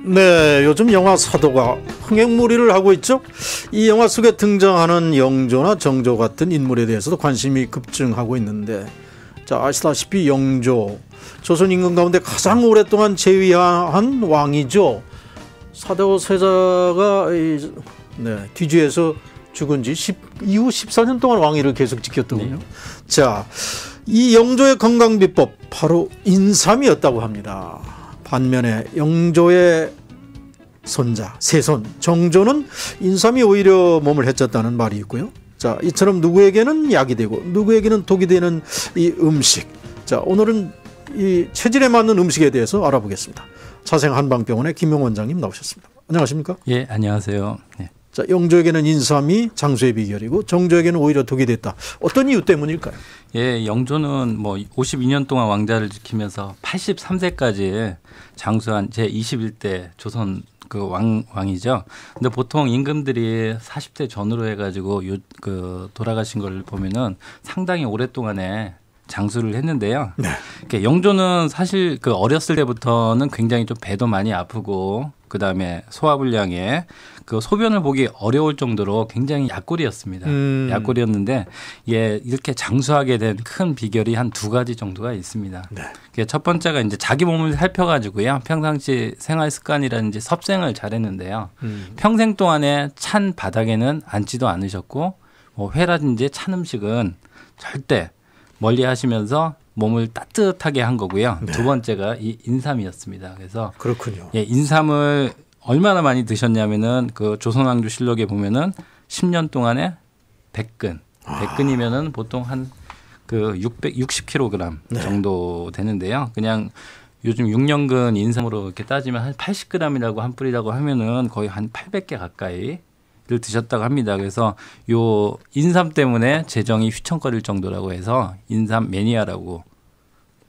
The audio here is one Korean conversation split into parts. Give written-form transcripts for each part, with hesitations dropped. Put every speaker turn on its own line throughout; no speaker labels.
네, 요즘 영화 사도가 흥행무리를 하고 있죠. 이 영화 속에 등장하는 영조나 정조 같은 인물에 대해서도 관심이 급증하고 있는데, 자, 아시다시피 영조, 조선 임금 가운데 가장 오랫동안 재위한 왕이죠. 사대오 세자가 뒤지에서 죽은 지 이후 14년 동안 왕위를 계속 지켰더군요. 네. 자, 이 영조의 건강비법 바로 인삼이었다고 합니다. 반면에 영조의 손자 세손 정조는 인삼이 오히려 몸을 해쳤다는 말이 있고요. 자, 이처럼 누구에게는 약이 되고 누구에게는 독이 되는 이 음식. 자, 오늘은 이 체질에 맞는 음식에 대해서 알아보겠습니다. 자생한방병원의 김용 원장님 나오셨습니다. 안녕하십니까?
예, 안녕하세요. 네.
자, 영조에게는 인삼이 장수의 비결이고 정조에게는 오히려 독이 됐다. 어떤 이유 때문일까요?
예, 영조는 52년 동안 왕자를 지키면서 83세까지 장수한 제21대 조선 그 왕이죠. 근데 보통 임금들이 40대 전후로 해가지고 돌아가신 걸 보면은 상당히 오랫동안에 장수를 했는데요. 네. 영조는 사실 그 어렸을 때부터는 굉장히 좀 배도 많이 아프고 그다음에 소화불량에 그 소변을 보기 어려울 정도로 굉장히 약골이었습니다. 약골이었는데 이렇게 장수하게 된 큰 비결이 한 두 가지 정도가 있습니다. 네. 첫 번째가 이제 자기 몸을 살펴가지고요. 평상시 생활 습관이라든지 섭생을 잘했는데요. 평생 동안에 찬 바닥에는 앉지도 않으셨고 회라든지 찬 음식은 절대 멀리 하시면서 몸을 따뜻하게 한 거고요. 네. 두 번째가 이 인삼이었습니다. 그래서
그렇군요.
예, 인삼을 얼마나 많이 드셨냐면은 그 조선왕조실록에 보면은 10년 동안에 100근. 100근이면은 보통 한 그 660kg
네.
정도 되는데요. 그냥 요즘 6년근 인삼으로 이렇게 따지면 한 80g이라고 한 뿌리라고 하면은 거의 한 800개 가까이 를 드셨다고 합니다. 그래서 요 인삼 때문에 재정이 휘청거릴 정도라고 해서 인삼 매니아라고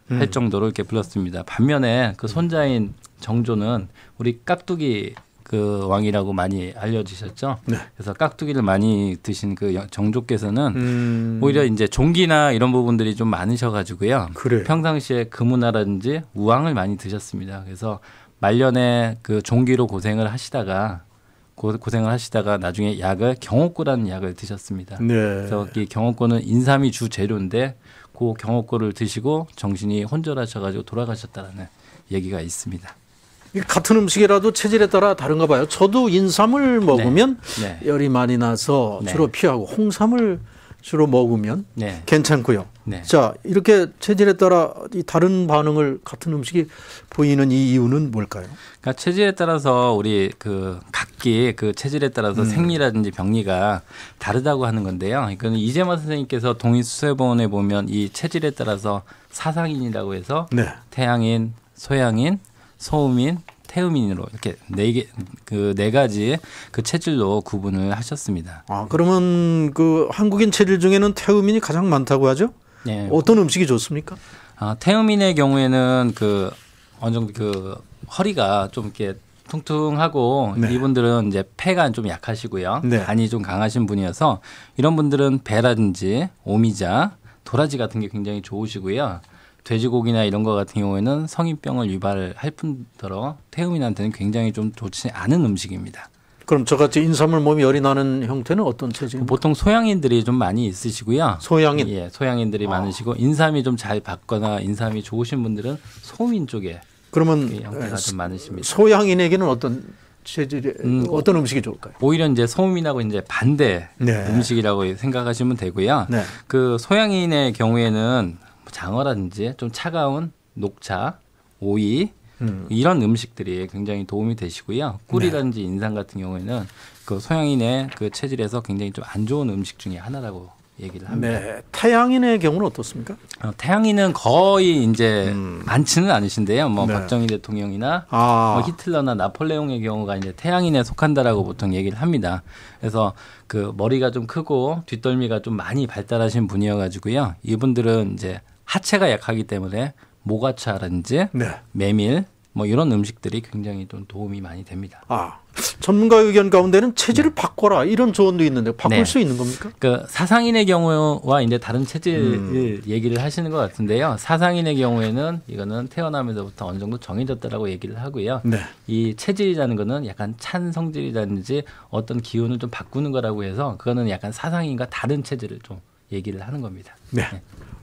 할 정도로 이렇게 불렀습니다. 반면에 그 손자인 정조는 우리 깍두기 그 왕이라고 많이 알려지셨죠. 네. 그래서 깍두기를 많이 드신 그 정조께서는 오히려 이제 종기나 이런 부분들이 좀 많으셔가지고요. 그래. 평상시에 금운화라든지 우황을 많이 드셨습니다. 그래서 말년에 그 종기로 고생을 하시다가 나중에 약을 경옥고라는 약을 드셨습니다. 네. 그래서 이 경옥고는 인삼이 주 재료인데 그 경옥고를 드시고 정신이 혼절하셔가지고 돌아가셨다는 얘기가 있습니다.
같은 음식이라도 체질에 따라 다른가 봐요. 저도 인삼을 먹으면
네.
열이 많이 나서 주로 피하고 홍삼을 주로 먹으면 괜찮고요. 네. 자, 이렇게 체질에 따라 이 다른 반응을 같은 음식이 보이는 이 이유는 뭘까요?
그러니까 체질에 따라서 우리 그 각기 그 체질에 따라서 생리라든지 병리가 다르다고 하는 건데요. 이거는 이재만 선생님께서 동의수세본에 보면 이 체질에 따라서 사상인이라고 해서 태양인, 소양인, 소음인, 태음인으로 이렇게 네 가지 그 체질로 구분을 하셨습니다.
아, 그러면 그 한국인 체질 중에는 태음인이 가장 많다고 하죠? 네. 어떤 음식이 좋습니까?
태음인의 경우에는 그 어느 정도 그 허리가 좀 이렇게 퉁퉁하고 이분들은 이제 폐가 좀 약하시고요. 간이 좀 강하신 분이어서 이런 분들은 배라든지 오미자, 도라지 같은 게 굉장히 좋으시고요. 돼지고기나 이런 거 같은 경우에는 성인병을 유발할 뿐더러 태음인한테는 굉장히 좀 좋지 않은 음식입니다.
그럼 저같이 인삼을 몸이 열이 나는 형태는 어떤 체질입니까?
보통 소양인들이 좀 많이 있으시고요.
소양인?
예, 소양인들이 많으시고 인삼이 좀 잘 받거나 인삼이 좋으신 분들은 소민 쪽에
그러면
형태가 좀 많으십니다.
소양인에게는 어떤 체질이 어떤 음식이 좋을까요?
오히려 이제 소음인하고 이제 반대 음식이라고 생각하시면 되고요. 그 소양인의 경우에는 장어라든지 좀 차가운 녹차, 오이 이런 음식들이 굉장히 도움이 되시고요. 꿀이라든지 인삼 같은 경우에는 그 소양인의 그 체질에서 굉장히 좀 안 좋은 음식 중에 하나라고 얘기를 합니다.
네. 태양인의 경우는 어떻습니까?
태양인은 거의 이제 많지는 않으신데요. 박정희 대통령이나 히틀러나 나폴레옹의 경우가 이제 태양인에 속한다라고 보통 얘기를 합니다. 그래서 그 머리가 좀 크고 뒷덜미가 좀 많이 발달하신 분이어가지고요. 이분들은 이제 하체가 약하기 때문에 모가차라든지 메밀, 뭐 이런 음식들이 굉장히 좀 도움이 많이 됩니다.
전문가 의견 가운데는 체질을 바꿔라 이런 조언도 있는데 바꿀
네.
수 있는 겁니까?
그 사상인의 경우와 이제 다른 체질을 얘기를 하시는 것 같은데요. 사상인의 경우에는 이거는 태어나면서부터 어느 정도 정해졌다라고 얘기를 하고요.
네.
이 체질이라는 거는 약간 찬 성질이라든지 어떤 기운을 좀 바꾸는 거라고 해서 그거는 약간 사상인과 다른 체질을 좀 얘기를 하는 겁니다.
네.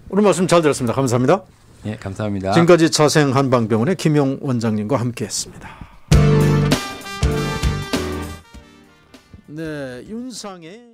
오늘 말씀 잘 들었습니다. 감사합니다.
네, 감사합니다.
지금까지 자생한방병원의 김용 원장님과 함께했습니다. 네, 윤상의